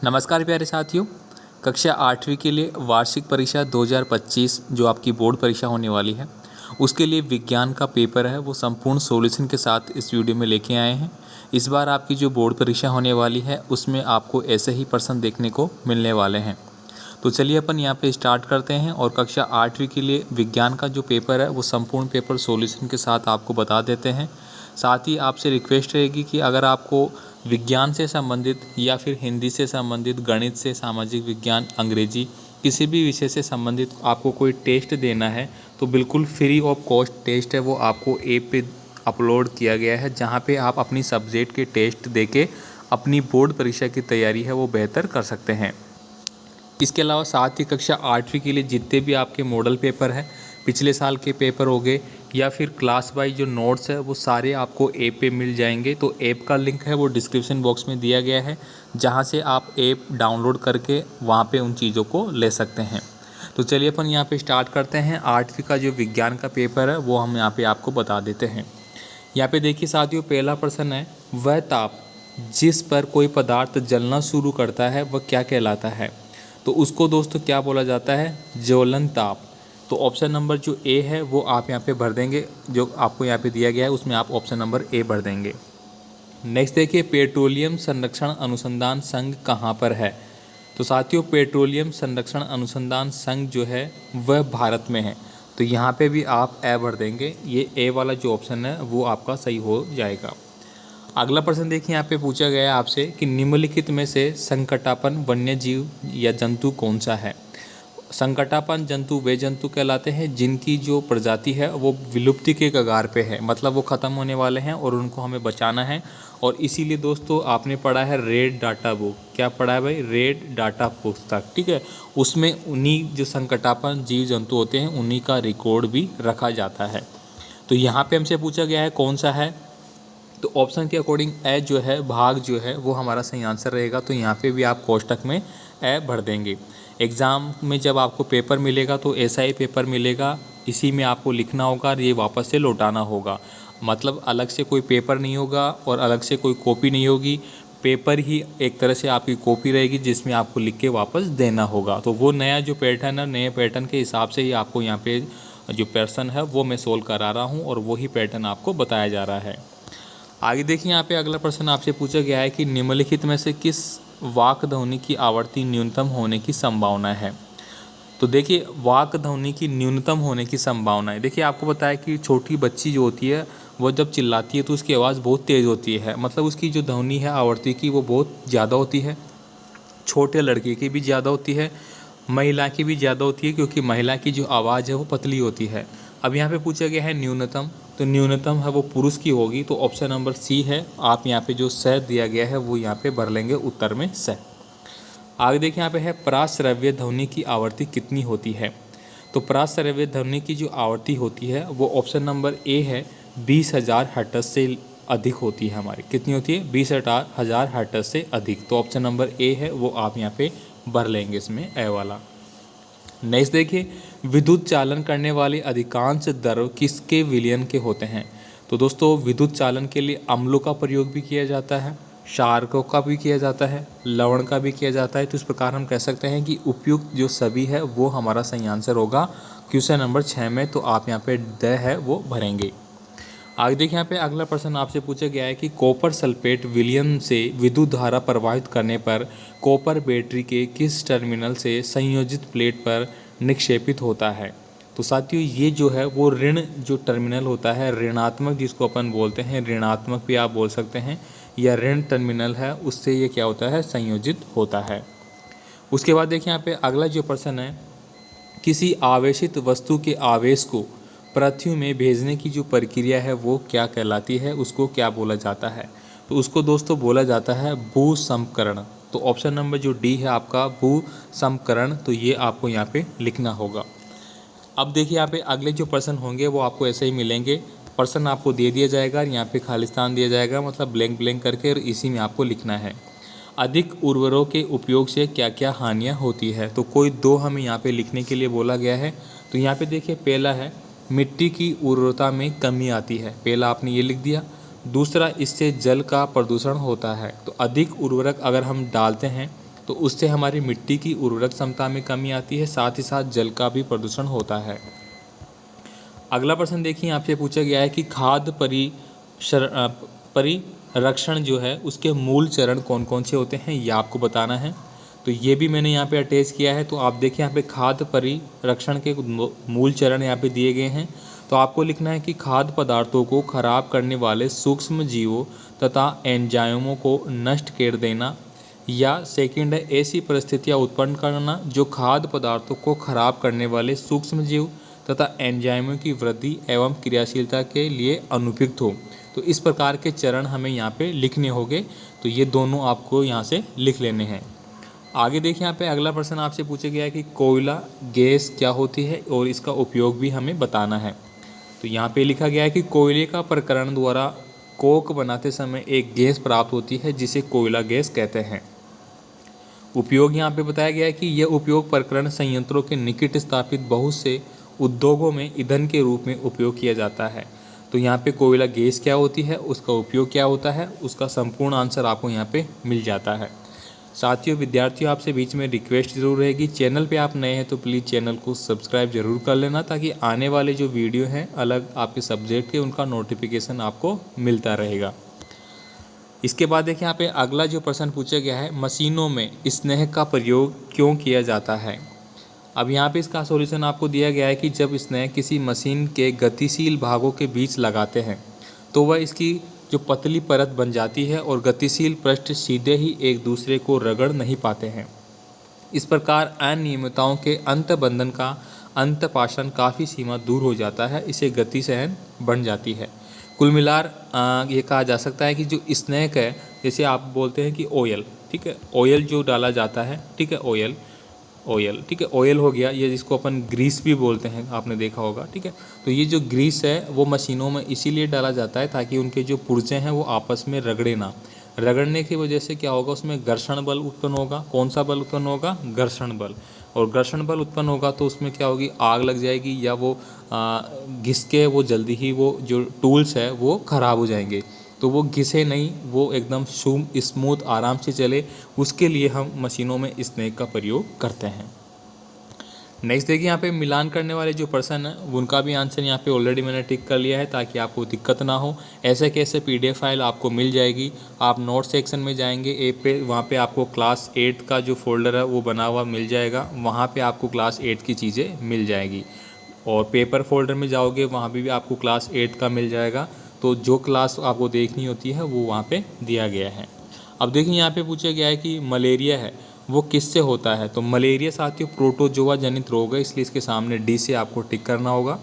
नमस्कार प्यारे साथियों। कक्षा 8वीं के लिए वार्षिक परीक्षा 2025 जो आपकी बोर्ड परीक्षा होने वाली है, उसके लिए विज्ञान का पेपर है वो संपूर्ण सॉल्यूशन के साथ इस वीडियो में लेके आए हैं। इस बार आपकी जो बोर्ड परीक्षा होने वाली है उसमें आपको ऐसे ही प्रश्न देखने को मिलने वाले हैं। तो चलिए अपन यहाँ पे स्टार्ट करते हैं और कक्षा 8वीं के लिए विज्ञान का जो पेपर है वो संपूर्ण पेपर सॉल्यूशन के साथ आपको बता देते हैं। साथ ही आपसे रिक्वेस्ट रहेगी कि अगर आपको विज्ञान से संबंधित या फिर हिंदी से संबंधित, गणित से, सामाजिक विज्ञान, अंग्रेजी, किसी भी विषय से संबंधित आपको कोई टेस्ट देना है तो बिल्कुल फ्री ऑफ कॉस्ट टेस्ट है वो आपको ऐप पे अपलोड किया गया है, जहाँ पे आप अपनी सब्जेक्ट के टेस्ट देके अपनी बोर्ड परीक्षा की तैयारी है वो बेहतर कर सकते हैं। इसके अलावा साथ ही कक्षा 8वीं के लिए जितने भी आपके मॉडल पेपर हैं, पिछले साल के पेपर हो गए या फिर क्लास वाइज जो नोट्स है वो सारे आपको ऐप पे मिल जाएंगे। तो ऐप का लिंक है वो डिस्क्रिप्शन बॉक्स में दिया गया है, जहां से आप ऐप डाउनलोड करके वहां पे उन चीज़ों को ले सकते हैं। तो चलिए अपन यहाँ पे स्टार्ट करते हैं। 8वीं का जो विज्ञान का पेपर है वो हम यहाँ पे आपको बता देते हैं। यहाँ पे देखिए साथियों, पहला प्रश्न है, वह ताप जिस पर कोई पदार्थ जलना शुरू करता है वह क्या कहलाता है? तो उसको दोस्तों क्या बोला जाता है? ज्वलन ताप। तो ऑप्शन नंबर जो ए है वो आप यहाँ पे भर देंगे, जो आपको यहाँ पे दिया गया है उसमें आप ऑप्शन नंबर ए भर देंगे। नेक्स्ट देखिए, पेट्रोलियम संरक्षण अनुसंधान संघ कहाँ पर है? तो साथियों, पेट्रोलियम संरक्षण अनुसंधान संघ जो है वह भारत में है। तो यहाँ पे भी आप ए भर देंगे। ये ए वाला जो ऑप्शन है वो आपका सही हो जाएगा। अगला प्रश्न देखिए, यहाँ पे पूछा गया है आपसे कि निम्नलिखित में से संकटापन वन्य जीव या जंतु कौन सा है? संकटापन जंतु वे जंतु कहलाते हैं जिनकी जो प्रजाति है वो विलुप्ति के कगार पे है, मतलब वो ख़त्म होने वाले हैं और उनको हमें बचाना है। और इसीलिए दोस्तों आपने पढ़ा है रेड डाटा बुक। क्या पढ़ा है भाई? रेड डाटा पुस्तक, ठीक है। उसमें उन्हीं जो संकटापन जीव जंतु होते हैं उन्हीं का रिकॉर्ड भी रखा जाता है। तो यहाँ पे हमसे पूछा गया है कौन सा है, तो ऑप्शन के अकॉर्डिंग ए जो है, भाग जो है वो हमारा सही आंसर रहेगा। तो यहाँ पे भी आप कोष्टक में ए भर देंगे। एग्ज़ाम में जब आपको पेपर मिलेगा तो ऐसा ही पेपर मिलेगा, इसी में आपको लिखना होगा और ये वापस से लौटाना होगा। मतलब अलग से कोई पेपर नहीं होगा और अलग से कोई कॉपी नहीं होगी। पेपर ही एक तरह से आपकी कॉपी रहेगी जिसमें आपको लिख के वापस देना होगा। तो वो नया जो पैटर्न है, नए पैटर्न के हिसाब से ही आपको यहाँ पे जो प्रश्न है वो मैं सोल्व करा रहा हूँ और वही पैटर्न आपको बताया जा रहा है। आगे देखिए, यहाँ पे अगला प्रश्न आपसे पूछा गया है कि निम्नलिखित में से किस वाक ध्वनि की आवृत्ति न्यूनतम होने की संभावना है? तो देखिए, वाक ध्वनि की न्यूनतम होने की संभावना है। देखिए, आपको पता है कि छोटी बच्ची जो होती है वो जब चिल्लाती है तो उसकी आवाज़ बहुत तेज़ होती है, मतलब उसकी जो ध्वनि है आवृत्ति की वो बहुत ज़्यादा होती है। छोटे लड़के की भी ज़्यादा होती है, महिला की भी ज़्यादा होती है, क्योंकि महिला की जो आवाज़ है वो पतली होती है। अब यहाँ पे पूछा गया है न्यूनतम, तो न्यूनतम है वो पुरुष की होगी। तो ऑप्शन नंबर सी है। आप यहाँ पे जो स दिया गया है वो यहाँ पे भर लेंगे उत्तर में स। आगे देखिए, यहाँ पे है प्राश्रव्य ध्वनि की आवृत्ति कितनी होती है? तो प्राश्रव्य ध्वनि की जो आवृत्ति होती है वो ऑप्शन नंबर ए है, 20,000 हर्ट्ज से अधिक होती है हमारी। कितनी होती है? 20,000 हर्ट्ज से अधिक। तो ऑप्शन नंबर ए है वो आप यहाँ पे भर लेंगे इसमें ए वाला। नेक्स्ट देखिए, विद्युत चालन करने वाले अधिकांश द्रव किसके विलयन के होते हैं? तो दोस्तों, विद्युत चालन के लिए अम्लों का प्रयोग भी किया जाता है, क्षारकों का भी किया जाता है, लवण का भी किया जाता है। तो इस प्रकार हम कह सकते हैं कि उपयुक्त जो सभी है वो हमारा सही आंसर होगा क्वेश्चन नंबर 6 में। तो आप यहाँ पे द है वो भरेंगे। आगे देखिए, यहाँ पे अगला प्रश्न आपसे पूछा गया है कि कॉपर सल्फेट विलयन से विद्युत धारा प्रवाहित करने पर कॉपर बैटरी के किस टर्मिनल से संयोजित प्लेट पर निक्षेपित होता है? तो साथियों, ये जो है वो ऋण जो टर्मिनल होता है, ऋणात्मक जिसको अपन बोलते हैं, ऋणात्मक भी आप बोल सकते हैं, या ऋण टर्मिनल है, उससे ये क्या होता है? संयोजित होता है। उसके बाद देखिए, यहाँ पे अगला जो प्रश्न है, किसी आवेशित वस्तु के आवेश को पृथ्वी में भेजने की जो प्रक्रिया है वो क्या कहलाती है? उसको क्या बोला जाता है? तो उसको दोस्तों बोला जाता है भूसंकरण। तो ऑप्शन नंबर जो डी है आपका भूसंकरण, तो ये आपको यहाँ पे लिखना होगा। अब देखिए, यहाँ पे अगले जो प्रश्न होंगे वो आपको ऐसे ही मिलेंगे। प्रश्न आपको दे दिया जाएगा, यहाँ पे खालिस्तान दिया जाएगा, मतलब ब्लैंक ब्लैंक करके, और इसी में आपको लिखना है। अधिक उर्वरकों के उपयोग से क्या क्या हानियाँ होती है? तो कोई दो हमें यहाँ पे लिखने के लिए बोला गया है। तो यहाँ पे देखिए, पहला है मिट्टी की उर्वरता में कमी आती है, पहला आपने ये लिख दिया। दूसरा, इससे जल का प्रदूषण होता है। तो अधिक उर्वरक अगर हम डालते हैं तो उससे हमारी मिट्टी की उर्वरक क्षमता में कमी आती है, साथ ही साथ जल का भी प्रदूषण होता है। अगला प्रश्न देखिए, आपसे पूछा गया है कि खाद्य परिरक्षण जो है उसके मूल चरण कौन कौन से होते हैं, ये आपको बताना है। तो ये भी मैंने यहाँ पे अटैच किया है। तो आप देखिए यहाँ पे खाद्य परिरक्षण के मूल चरण यहाँ पे दिए गए हैं। तो आपको लिखना है कि खाद्य पदार्थों को खराब करने वाले सूक्ष्म जीवों तथा एंजाइमों को नष्ट कर देना, या सेकंड है ऐसी परिस्थितियाँ उत्पन्न करना जो खाद्य पदार्थों को खराब करने वाले सूक्ष्म जीव तथा एंजाइमों की वृद्धि एवं क्रियाशीलता के लिए अनुपयुक्त हो। तो इस प्रकार के चरण हमें यहाँ पे लिखने होंगे। तो ये दोनों आपको यहाँ से लिख लेने हैं। आगे देखिए, यहाँ पे अगला प्रश्न आपसे पूछा गया है कि कोयला गैस क्या होती है और इसका उपयोग भी हमें बताना है। तो यहाँ पे लिखा गया है कि कोयले का प्रकरण द्वारा कोक बनाते समय एक गैस प्राप्त होती है जिसे कोयला गैस कहते हैं। उपयोग यहाँ पे बताया गया है कि यह उपयोग प्रकरण संयंत्रों के निकट स्थापित बहुत से उद्योगों में ईंधन के रूप में उपयोग किया जाता है। तो यहाँ पे कोयला गैस क्या होती है, उसका उपयोग क्या होता है, उसका संपूर्ण आंसर आपको यहाँ पे मिल जाता है। साथियों, विद्यार्थियों, आपसे बीच में रिक्वेस्ट जरूर रहेगी, चैनल पे आप नए हैं तो प्लीज़ चैनल को सब्सक्राइब जरूर कर लेना, ताकि आने वाले जो वीडियो हैं अलग आपके सब्जेक्ट के, उनका नोटिफिकेशन आपको मिलता रहेगा। इसके बाद देखिए, यहाँ पे अगला जो प्रश्न पूछा गया है, मशीनों में स्नेह का प्रयोग क्यों किया जाता है। अब यहाँ पे इसका सॉल्यूशन आपको दिया गया है कि जब स्नेह किसी मशीन के गतिशील भागों के बीच लगाते हैं तो वह इसकी जो पतली परत बन जाती है और गतिशील पृष्ठ सीधे ही एक दूसरे को रगड़ नहीं पाते हैं। इस प्रकार अनियमितताओं के अंतबंधन का अंतपाषण काफ़ी सीमा दूर हो जाता है, इसे गति सहन बन जाती है। कुल मिलाकर ये कहा जा सकता है कि जो स्नेक है, जैसे आप बोलते हैं कि ऑयल, ठीक है, ऑयल जो डाला जाता है, ठीक है, ऑयल, ठीक है, ऑयल हो गया, ये जिसको अपन ग्रीस भी बोलते हैं, आपने देखा होगा, ठीक है। तो ये जो ग्रीस है वो मशीनों में इसीलिए डाला जाता है ताकि उनके जो पुर्जे हैं वो आपस में रगड़े ना। रगड़ने की वजह से क्या होगा, उसमें घर्षण बल उत्पन्न होगा। कौन सा बल उत्पन्न होगा, घर्षण बल। और घर्षण बल उत्पन्न होगा तो उसमें क्या होगी, आग लग जाएगी, या वो घिस के वो जल्दी ही वो जो टूल्स है वो ख़राब हो जाएंगे। तो वो घिसे नहीं, वो एकदम स्मूथ आराम से चले, उसके लिए हम मशीनों में स्नेक का प्रयोग करते हैं। नेक्स्ट देखिए, यहाँ पे मिलान करने वाले जो पर्सन है उनका भी आंसर यहाँ पे ऑलरेडी मैंने टिक कर लिया है ताकि आपको दिक्कत ना हो। ऐसे कैसे PDF फाइल आपको मिल जाएगी। आप नोट सेक्शन में जाएंगे ऐप पे, वहाँ पे आपको क्लास 8 का जो फोल्डर है वो बना हुआ मिल जाएगा, वहाँ पे आपको क्लास 8 की चीज़ें मिल जाएगी। और पेपर फोल्डर में जाओगे वहाँ भी आपको क्लास 8 का मिल जाएगा। तो जो क्लास आपको देखनी होती है वो वहाँ पे दिया गया है। अब देखिए, यहाँ पे पूछा गया है कि मलेरिया है वो किससे होता है। तो मलेरिया साथियों प्रोटोजोआ जनित रोग है, इसलिए इसके सामने D से आपको टिक करना होगा।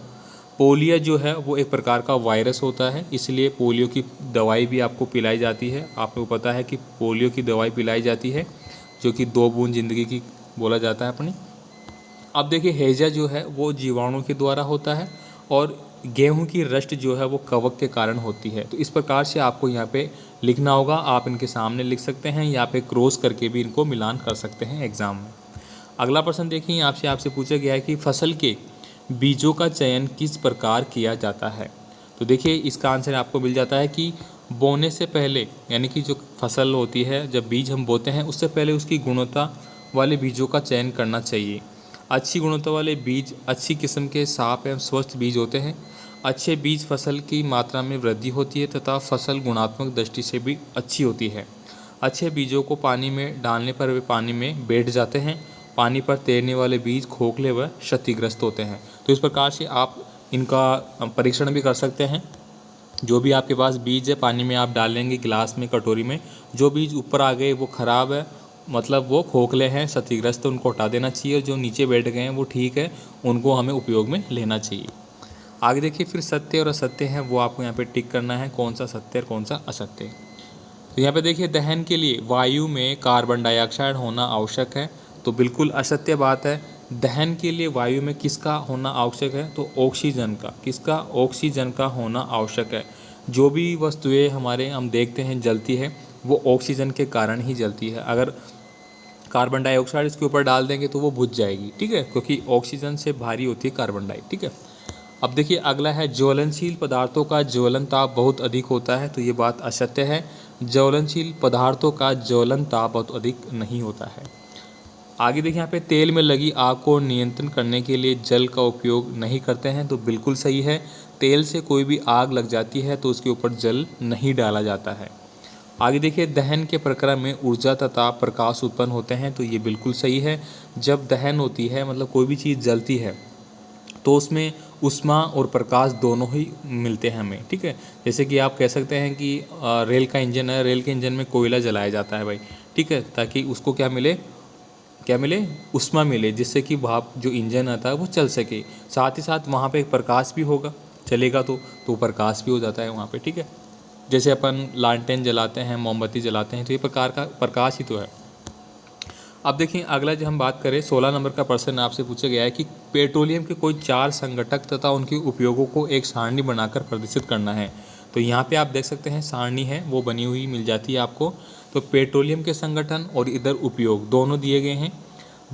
पोलियो जो है वो एक प्रकार का वायरस होता है, इसलिए पोलियो की दवाई भी आपको पिलाई जाती है। आपको पता है कि पोलियो की दवाई पिलाई जाती है जो कि 2 बूंद जिंदगी की बोला जाता है अपनी। अब देखिए, हैजा जो है वो जीवाणु के द्वारा होता है और गेहूं की रस्ट जो है वो कवक के कारण होती है। तो इस प्रकार से आपको यहाँ पे लिखना होगा। आप इनके सामने लिख सकते हैं, यहाँ पे क्रॉस करके भी इनको मिलान कर सकते हैं एग्ज़ाम में। अगला प्रश्न देखिए, आपसे पूछा गया है कि फसल के बीजों का चयन किस प्रकार किया जाता है। तो देखिए, इसका आंसर आपको मिल जाता है कि बोने से पहले, यानी कि जो फसल होती है जब बीज हम बोते हैं उससे पहले उसकी गुणवत्ता वाले बीजों का चयन करना चाहिए। अच्छी गुणवत्ता वाले बीज अच्छी किस्म के साफ एवं स्वस्थ बीज होते हैं। अच्छे बीज फसल की मात्रा में वृद्धि होती है तथा फसल गुणात्मक दृष्टि से भी अच्छी होती है। अच्छे बीजों को पानी में डालने पर वे पानी में बैठ जाते हैं। पानी पर तैरने वाले बीज खोखले व क्षतिग्रस्त होते हैं। तो इस प्रकार से आप इनका परीक्षण भी कर सकते हैं। जो भी आपके पास बीज है पानी में आप डाल लेंगे गिलास में, कटोरी में, जो बीज ऊपर आ गए वो ख़राब है, मतलब वो खोखले हैं, क्षतिग्रस्त, उनको हटा देना चाहिए। जो नीचे बैठ गए हैं वो ठीक है, उनको हमें उपयोग में लेना चाहिए। आगे देखिए, फिर सत्य और असत्य हैं वो आपको यहाँ पे टिक करना है, कौन सा सत्य और कौन सा असत्य। तो यहाँ पे देखिए, दहन के लिए वायु में कार्बन डाइऑक्साइड होना आवश्यक है। तो बिल्कुल असत्य बात है। दहन के लिए वायु में किसका होना आवश्यक है, तो ऑक्सीजन का। किसका, ऑक्सीजन का होना आवश्यक है। जो भी वस्तुएं हमारे हम देखते हैं जलती है वो ऑक्सीजन के कारण ही जलती है। अगर कार्बन डाइऑक्साइड इसके ऊपर डाल देंगे तो वो बुझ जाएगी, ठीक है, क्योंकि ऑक्सीजन से भारी होती है कार्बन डाई, ठीक है। अब देखिए, अगला है ज्वलनशील पदार्थों का ज्वलन ताप बहुत अधिक होता है। तो ये बात असत्य है। ज्वलनशील पदार्थों का ज्वलन ताप बहुत अधिक नहीं होता है। आगे देखिए यहाँ पे तेल में लगी आग को नियंत्रण करने के लिए जल का उपयोग नहीं करते हैं, तो बिल्कुल सही है। तेल से कोई भी आग लग जाती है तो उसके ऊपर जल नहीं डाला जाता है। आगे देखिए दहन के प्रक्रिया में ऊर्जा तथा प्रकाश उत्पन्न होते हैं, तो ये बिल्कुल सही है। जब दहन होती है मतलब कोई भी चीज़ जलती है तो उसमें ऊष्मा और प्रकाश दोनों ही मिलते हैं हमें, ठीक है। जैसे कि आप कह सकते हैं कि रेल का इंजन है, रेल के इंजन में कोयला जलाया जाता है भाई, ठीक है, ताकि उसको क्या मिले, क्या मिले, ऊष्मा मिले, जिससे कि भाप जो इंजन आता है वो चल सके। साथ ही साथ वहाँ पे एक प्रकाश भी होगा, चलेगा तो प्रकाश भी हो जाता है वहाँ पे, ठीक है। जैसे अपन लालटेन जलाते हैं, मोमबत्ती जलाते हैं, तो ये प्रकार का प्रकाश ही तो है। अब देखिए अगला जो हम बात करें 16 नंबर का प्रश्न आपसे पूछा गया है कि पेट्रोलियम के कोई 4 संघटक तथा उनके उपयोगों को एक सारणी बनाकर प्रदर्शित करना है। तो यहाँ पे आप देख सकते हैं सारणी है वो बनी हुई मिल जाती है आपको। तो पेट्रोलियम के संगठन और इधर उपयोग दोनों दिए गए हैं।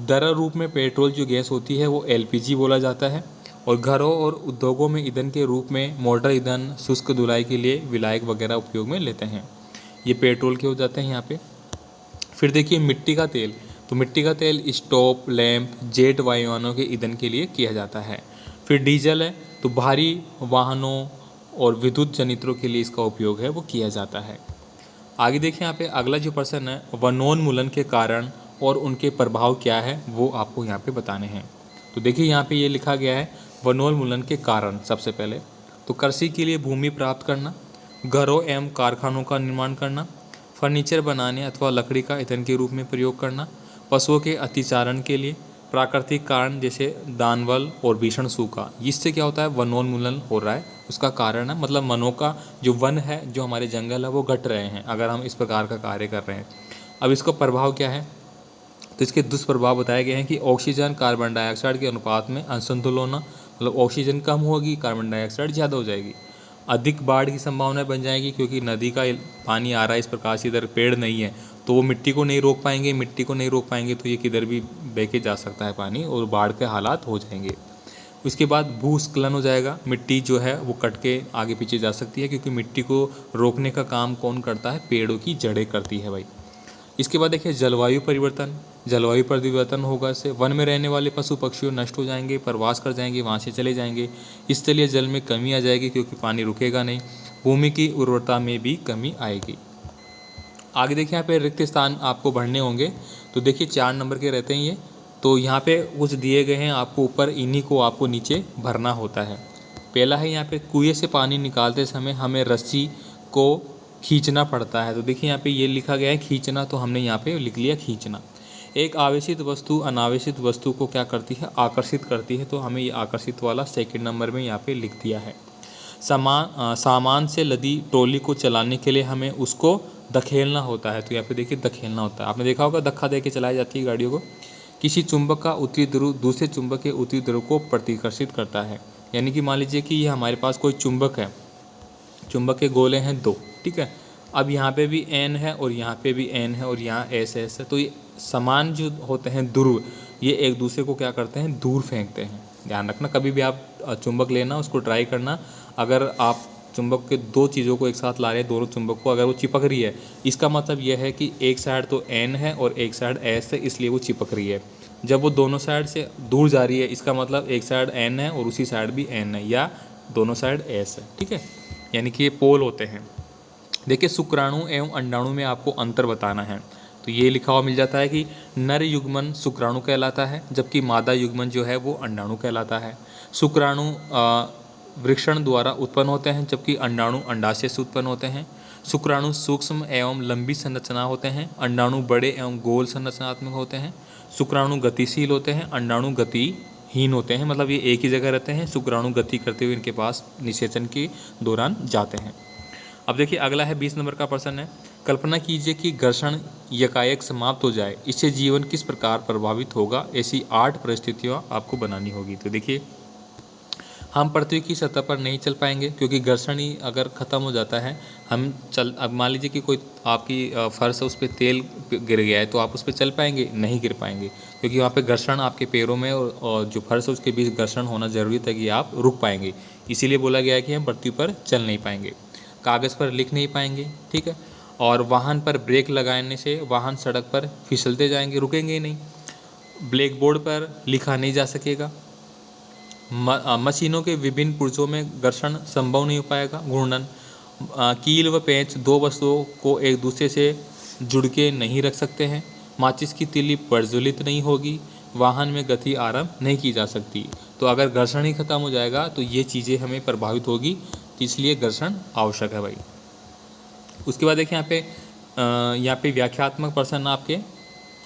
द्रव रूप में पेट्रोल जो गैस होती है वो एलपीजी बोला जाता है, और घरों और उद्योगों में ईंधन के रूप में मोटर ईंधन, शुष्क धुलाई के लिए विलायक वगैरह उपयोग में लेते हैं। ये पेट्रोल के हो जाते हैं यहाँ पे। फिर देखिए मिट्टी का तेल, तो मिट्टी का तेल स्टोव, लैंप, जेट वायुयानों के ईंधन के लिए किया जाता है। फिर डीजल है, तो भारी वाहनों और विद्युत जनित्रों के लिए इसका उपयोग है वो किया जाता है। आगे देखिए यहाँ पे अगला जो प्रश्न है वनोन्मूलन के कारण और उनके प्रभाव क्या है वो आपको यहाँ पे बताने हैं। तो देखिए यहाँ पे ये लिखा गया है वनोन्मूलन के कारण। सबसे पहले तो कृषि के लिए भूमि प्राप्त करना, घरों एवं कारखानों का निर्माण करना, फर्नीचर बनाने अथवा लकड़ी का ईंधन के रूप में प्रयोग करना, पशुओं के अतिचारण के लिए, प्राकृतिक कारण जैसे दानवल और भीषण सूखा। इससे क्या होता है वनोन्मूलन हो रहा है, उसका कारण है मतलब वनों का जो वन है, जो हमारे जंगल है वो घट रहे हैं अगर हम इस प्रकार का कार्य कर रहे हैं। अब इसका प्रभाव क्या है, तो इसके दुष्प्रभाव बताए गए हैं कि ऑक्सीजन कार्बन डाइऑक्साइड के अनुपात में असंतुलन होना, मतलब ऑक्सीजन कम होगी, कार्बन डाइऑक्साइड ज़्यादा हो जाएगी। अधिक बाढ़ की संभावना बन जाएगी क्योंकि नदी का पानी आ रहा है इस प्रकार से, इधर पेड़ नहीं है तो वो मिट्टी को नहीं रोक पाएंगे, मिट्टी को नहीं रोक पाएंगे तो ये किधर भी बह के जा सकता है पानी और बाढ़ के हालात हो जाएंगे। उसके बाद भूस्खलन हो जाएगा, मिट्टी जो है वो कट के आगे पीछे जा सकती है क्योंकि मिट्टी को रोकने का काम कौन करता है, पेड़ों की जड़ें करती है भाई। इसके बाद देखिए जलवायु परिवर्तन, जलवायु परिवर्तन होगा इससे वन में रहने वाले पशु पक्षी नष्ट हो जाएंगे, प्रवास कर जाएंगे, वहाँ से चले जाएंगे। स्थलीय जल में कमी आ जाएगी क्योंकि पानी रुकेगा नहीं। भूमि की उर्वरता में भी कमी आएगी। आगे देखिए यहाँ पे रिक्त स्थान आपको भरने होंगे, तो देखिए 4 नंबर के रहते हैं ये। तो यहाँ पे कुछ दिए गए हैं आपको ऊपर, इन्हीं को आपको नीचे भरना होता है। पहला है यहाँ पे कुएं से पानी निकालते समय हमें रस्सी को खींचना पड़ता है। तो देखिए यहाँ पे ये लिखा गया है खींचना, तो हमने यहाँ पे लिख लिया खींचना। एक आवेशित वस्तु अनावेशित वस्तु को क्या करती है, आकर्षित करती है, तो हमें ये आकर्षित वाला सेकंड नंबर में यहाँ पे लिख दिया है। सामान से लदी ट्रॉली को चलाने के लिए हमें उसको धकेलना होता है, तो यहाँ पे देखिए धकेलना होता है। आपने देखा होगा धक्का दे के चलाई जाती है गाड़ियों को। किसी चुंबक का उत्तरी ध्रुव दूसरे चुंबक के उत्तरी ध्रुव को प्रतिकर्षित करता है, यानी कि मान लीजिए कि ये हमारे पास कोई चुंबक है, चुंबक के गोले हैं 2, ठीक है। अब यहाँ पे भी एन है और यहाँ पे भी एन है और यहाँ एस एस है, तो ये समान जो होते हैं ध्रुव, ये एक दूसरे को क्या करते हैं, दूर फेंकते हैं। ध्यान रखना, कभी भी आप चुंबक लेना उसको ट्राई करना, अगर आप चुंबक के 2 चीज़ों को एक साथ ला रहे हैं, दोनों चुंबक को, अगर वो चिपक रही है, इसका मतलब यह है कि एक साइड तो एन है और एक साइड एस है, इसलिए वो चिपक रही है। जब वो दोनों साइड से दूर जा रही है, इसका मतलब एक साइड एन है और उसी साइड भी एन है, या दोनों साइड एस है, ठीक है, यानी कि ये पोल होते हैं। देखिए शुक्राणु एवं अंडाणु में आपको अंतर बताना है, तो ये लिखा हुआ मिल जाता है कि नर युग्मन शुक्राणु कहलाता है, जबकि मादा युग्मन जो है वो अंडाणु कहलाता है। शुक्राणु वृषण द्वारा उत्पन्न होते हैं, जबकि अंडाणु अंडाशय से उत्पन्न होते हैं। शुक्राणु सूक्ष्म एवं लंबी संरचना होते हैं, अंडाणु बड़े एवं गोल संरचनात्मक होते हैं। शुक्राणु गतिशील होते हैं, अंडाणु गतिहीन होते हैं, मतलब ये एक ही जगह रहते हैं। शुक्राणु गति करते हुए इनके पास निषेचन के दौरान जाते हैं। अब देखिए अगला है 20 नंबर का प्रश्न है, कल्पना कीजिए कि घर्षण यकाएक समाप्त हो जाए, इससे जीवन किस प्रकार प्रभावित होगा, ऐसी 8 परिस्थितियाँ आपको बनानी होगी। तो देखिए हम पृथ्वी की सतह पर नहीं चल पाएंगे क्योंकि घर्षण ही अगर ख़त्म हो जाता है, हम चल, अब मान लीजिए कि कोई आपकी फर्श है उस पर तेल गिर गया है, तो आप उस पर चल पाएंगे, नहीं गिर पाएंगे, क्योंकि वहाँ पे घर्षण आपके पैरों में और जो फर्श है उसके बीच घर्षण होना जरूरी था कि आप रुक पाएंगे, इसीलिए बोला गया है कि हम पृथ्वी पर चल नहीं पाएंगे। कागज़ पर लिख नहीं पाएंगे, ठीक है। और वाहन पर ब्रेक लगाने से वाहन सड़क पर फिसलते जाएंगे, रुकेंगे ही नहीं। ब्लैक बोर्ड पर लिखा नहीं जा सकेगा। मशीनों के विभिन्न पुर्जों में घर्षण संभव नहीं हो पाएगा, घूर्णन। कील व पेंच दो वस्तुओं को एक दूसरे से जुड़ के नहीं रख सकते हैं। माचिस की तीली प्रज्वलित नहीं होगी। वाहन में गति आरंभ नहीं की जा सकती। तो अगर घर्षण ही खत्म हो जाएगा तो ये चीज़ें हमें प्रभावित होगी, तो इसलिए घर्षण आवश्यक है भाई। उसके बाद देखिए यहाँ पे व्याख्यात्मक प्रश्न आपके,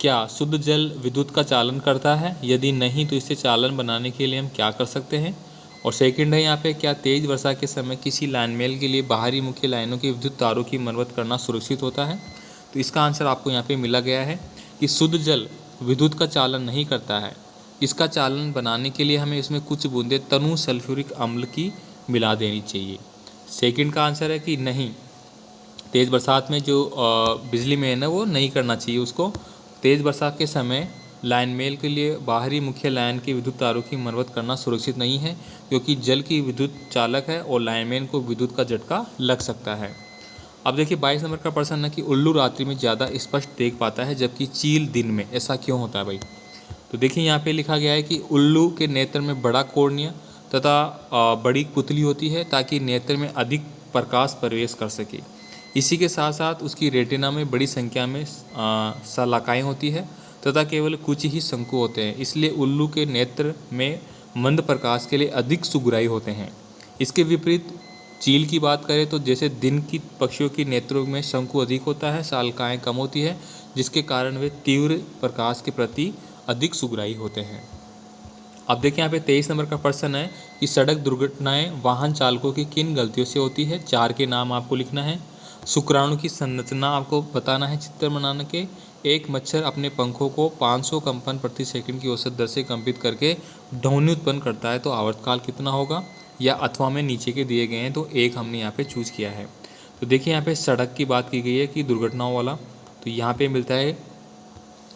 क्या शुद्ध जल विद्युत का चालन करता है? यदि नहीं तो इसे चालन बनाने के लिए हम क्या कर सकते हैं? और सेकंड है यहाँ पे, क्या तेज वर्षा के समय किसी लाइन मेल के लिए बाहरी मुख्य लाइनों के विद्युत तारों की मरम्मत करना सुरक्षित होता है? तो इसका आंसर आपको यहाँ पे मिला गया है कि शुद्ध जल विद्युत का चालन नहीं करता है। इसका चालन बनाने के लिए हमें इसमें कुछ बूंदें तनु सल्फ्यूरिक अम्ल की मिला देनी चाहिए। सेकंड का आंसर है कि नहीं, तेज़ बरसात में जो बिजली में है ना वो नहीं करना चाहिए उसको। तेज़ बरसात के समय लाइन मेल के लिए बाहरी मुख्य लाइन के विद्युत तारों की मरम्मत करना सुरक्षित नहीं है, क्योंकि जल की विद्युत चालक है और लाइनमैन को विद्युत का झटका लग सकता है। अब देखिए 22 नंबर का प्रश्न है कि उल्लू रात्रि में ज़्यादा स्पष्ट देख पाता है जबकि चील दिन में, ऐसा क्यों होता है भाई? तो देखिए यहाँ पे लिखा गया है कि उल्लू के नेत्र में बड़ा कॉर्निया तथा बड़ी पुतली होती है ताकि नेत्र में अधिक प्रकाश प्रवेश कर सके। इसी के साथ साथ उसकी रेटिना में बड़ी संख्या में शलाकाएँ होती है तथा केवल कुछ ही शंकु होते हैं, इसलिए उल्लू के नेत्र में मंद प्रकाश के लिए अधिक सुगराई होते हैं। इसके विपरीत चील की बात करें तो जैसे दिन की पक्षियों की नेत्रों में शंकु अधिक होता है, शलाकाएँ कम होती है, जिसके कारण वे तीव्र प्रकाश के प्रति अधिक सुगराई होते हैं। अब देखिए यहाँ पे 23 नंबर का प्रश्न है कि सड़क दुर्घटनाएं वाहन चालकों की किन गलतियों से होती है? 4 के नाम आपको लिखना है। शुक्राणु की संरचना आपको बताना है चित्र बनाने के। एक मच्छर अपने पंखों को 500 कंपन प्रति सेकंड की औसत दर से कंपित करके ध्वनि उत्पन्न करता है, तो आवर्तकाल कितना होगा? या अथवा में नीचे के दिए गए हैं, तो एक हमने यहाँ पे चूज किया है। तो देखिए यहाँ पे सड़क की बात की गई है कि दुर्घटनाओं वाला, तो यहाँ पे मिलता है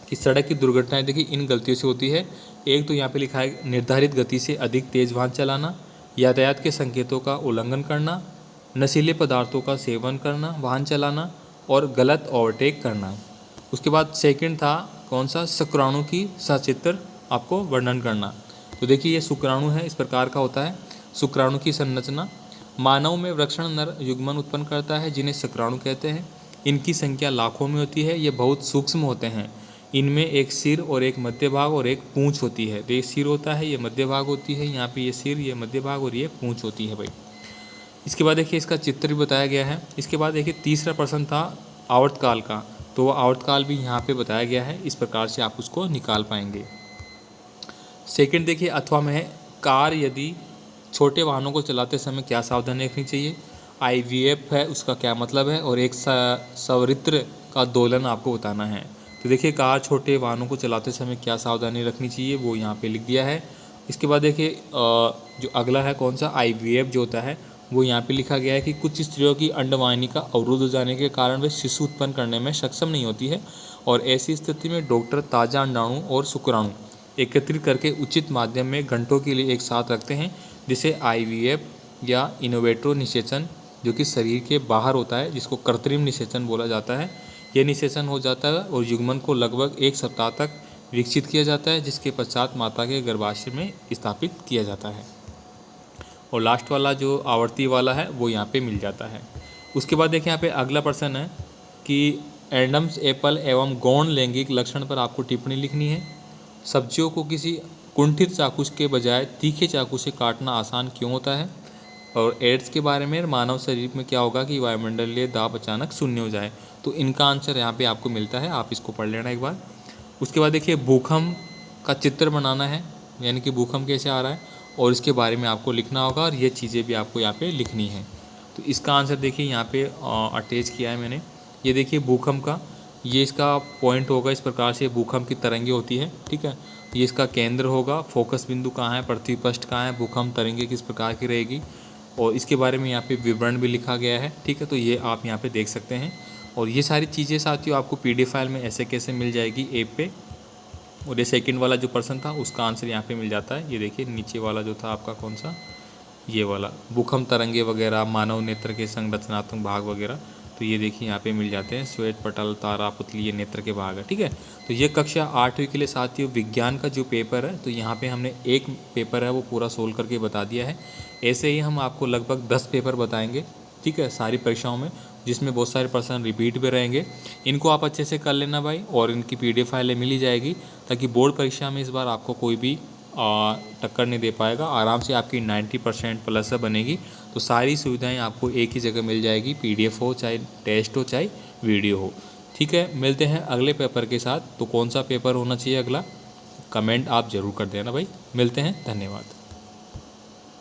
कि सड़क की दुर्घटनाएं देखिए इन गलतियों से होती है। एक तो यहाँ पे लिखा है निर्धारित गति से अधिक तेज वाहन चलाना, यातायात के संकेतों का उल्लंघन करना, नशीले पदार्थों का सेवन करना वाहन चलाना, और गलत ओवरटेक करना। उसके बाद सेकंड था कौन सा? शुक्राणु की सचित्र आपको वर्णन करना। तो देखिए ये शुक्राणु है, इस प्रकार का होता है। शुक्राणु की संरचना, मानव में वृषण नर युग्मन उत्पन्न करता है जिन्हें शुक्राणु कहते हैं। इनकी संख्या लाखों में होती है, ये बहुत सूक्ष्म होते हैं। इनमें एक सिर और एक मध्य भाग और एक पूंछ होती है। तो ये सिर होता है, ये मध्य भाग होती है, यहाँ पे ये सिर, ये मध्य भाग और ये पूंछ होती है भाई। इसके बाद देखिए इसका चित्र भी बताया गया है। इसके बाद देखिए तीसरा प्रश्न था आवर्तकाल का, तो वो आवर्तकाल भी यहाँ पे बताया गया है, इस प्रकार से आप उसको निकाल पाएंगे। सेकंड देखिए अथवा में है, कार यदि छोटे वाहनों को चलाते समय क्या सावधानी रखनी चाहिए? IVF है, उसका क्या मतलब है? और एक सवरित्र का दोलन आपको बताना है। तो देखिए कार छोटे वाहनों को चलाते समय क्या सावधानी रखनी चाहिए वो यहाँ पे लिख दिया है। इसके बाद देखिए जो अगला है कौन सा? IVF जो होता है वो यहाँ पे लिखा गया है कि कुछ स्त्रियों की अंडवाहिनी का अवरुद्ध हो जाने के कारण वे शिशु उत्पन्न करने में सक्षम नहीं होती है, और ऐसी स्थिति में डॉक्टर ताज़ा अंडाणु और शुक्राणु एकत्रित करके उचित माध्यम में घंटों के लिए एक साथ रखते हैं, जिसे IVF या इनोवेट्रो निषेचन, जो कि शरीर के बाहर होता है, जिसको कृत्रिम निषेचन बोला जाता है। यह निषेचन हो जाता है और युग्मन को लगभग 1 सप्ताह तक विकसित किया जाता है, जिसके पश्चात माता के गर्भाशय में स्थापित किया जाता है। और लास्ट वाला जो आवर्ती वाला है वो यहाँ पे मिल जाता है। उसके बाद देखिए यहाँ पे अगला प्रश्न है कि एडम्स एप्पल एवं गौण लैंगिक लक्षण पर आपको टिप्पणी लिखनी है। सब्जियों को किसी कुंठित चाकू के बजाय तीखे चाकू से काटना आसान क्यों होता है? और एड्स के बारे में, मानव शरीर में क्या होगा कि वायुमंडलीय दाब अचानक शून्य हो जाए? तो इनका आंसर यहाँ पे आपको मिलता है, आप इसको पढ़ लेना एक बार। उसके बाद देखिए भूकंप का चित्र बनाना है, यानी कि भूकंप कैसे आ रहा है और इसके बारे में आपको लिखना होगा, और ये चीज़ें भी आपको यहाँ पे लिखनी है। तो इसका आंसर देखिए यहाँ पे अटैच किया है मैंने। ये देखिए भूकंप का, ये इसका पॉइंट होगा, इस प्रकार से भूकंप की तरंगे होती है, ठीक है। ये इसका केंद्र होगा, फोकस बिंदु कहाँ है, पृथ्वी पृष्ठ कहाँ है, भूकंप तरंगे किस प्रकार की रहेगी, और इसके बारे में यहाँ पे विवरण भी लिखा गया है, ठीक है। तो ये आप यहाँ पे देख सकते हैं, और ये सारी चीज़ें साथियों आपको PDF फाइल में ऐसे कैसे मिल जाएगी ऐप पे। और ये सेकंड वाला जो प्रश्न था उसका आंसर यहाँ पे मिल जाता है। ये देखिए नीचे वाला जो था आपका कौन सा, ये वाला भूकंप तरंगे वगैरह, मानव नेत्र के संरचनात्मक भाग वगैरह, तो ये देखिए यहाँ पे मिल जाते हैं, श्वेत पटल, तारा, पुतली, ये नेत्र के भाग है। ठीक है, तो ये कक्षा 8वीं के लिए साथियों विज्ञान का जो पेपर है, तो यहाँ पे हमने एक पेपर है वो पूरा सोल्व करके बता दिया है। ऐसे ही हम आपको लगभग 10 पेपर बताएंगे, ठीक है, सारी परीक्षाओं में, जिसमें बहुत सारे प्रश्न रिपीट भी रहेंगे। इनको आप अच्छे से कर लेना भाई, और इनकी PDF फाइलें मिल ही जाएगी, ताकि बोर्ड परीक्षा में इस बार आपको कोई भी टक्कर नहीं दे पाएगा। आराम से आपकी 90% प्लस बनेगी। तो सारी सुविधाएं आपको एक ही जगह मिल जाएगी, PDF हो, चाहे टेस्ट हो, चाहे वीडियो हो। ठीक है, मिलते हैं अगले पेपर के साथ। तो कौन सा पेपर होना चाहिए अगला, कमेंट आप ज़रूर कर देना भाई। मिलते हैं, धन्यवाद।